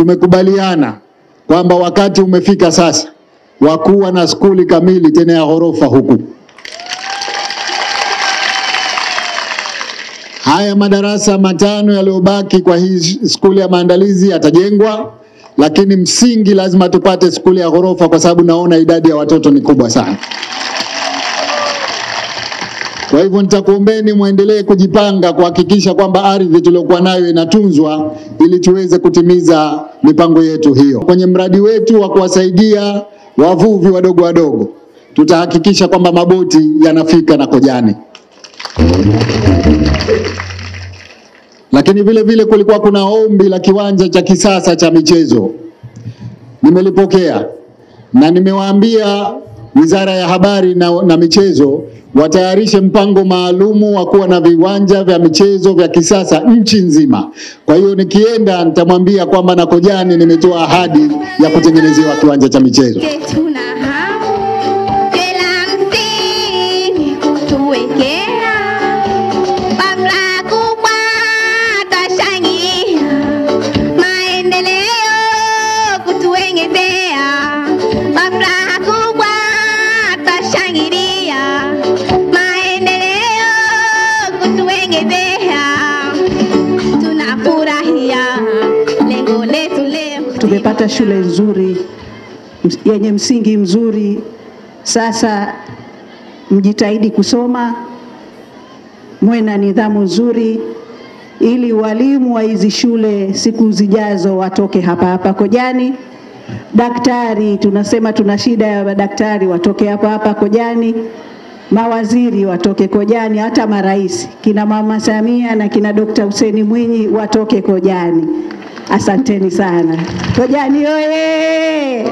tumekubaliana kwamba wakati umefika sasa wa kuwa na skuli kamili tena ya ghorofa huku. Haya madarasa matano yaliyobaki kwa hii skuli ya maandalizi yatajengwa, lakini msingi lazima tupate skuli ya ghorofa kwa sababu naona idadi ya watoto ni kubwa sana. Kwa hivyo nitakuombeni muendelee kujipanga kuhakikisha kwamba ardhi tuliyokuwa nayo inatunzwa ili tuweze kutimiza mipango yetu hiyo. Kwenye mradi wetu wa kuwasaidia wavuvi wadogo wadogo, tutahakikisha kwamba maboti yanafika na Kojani. Lakini vile vile kulikuwa kuna ombi la kiwanja cha kisasa cha michezo. Nimelipokea na nimewaambia Wizara ya Habari na Michezo watayarishe mpango maalumu wa kuwa na viwanja vya michezo vya kisasa nchi nzima. Kwa hiyo nikienda nitamwambia kwamba na Kojani nimetoa ahadi ya kutengenezewa kiwanja cha michezo. Tumepata shule nzuri yenye msingi mzuri. Sasa mjitahidi kusoma, muwe na nidhamu nzuri ili walimu wa hizi shule siku zijazo watoke hapa Kojani. Daktari, tunasema tuna shida ya madaktari, watoke hapa Kojani. Mawaziri watoke Kojani, hata marais kina Mama Samia na kina Dr. Hussein Mwinyi watoke Kojani. Asanteni sana. Kojani oye!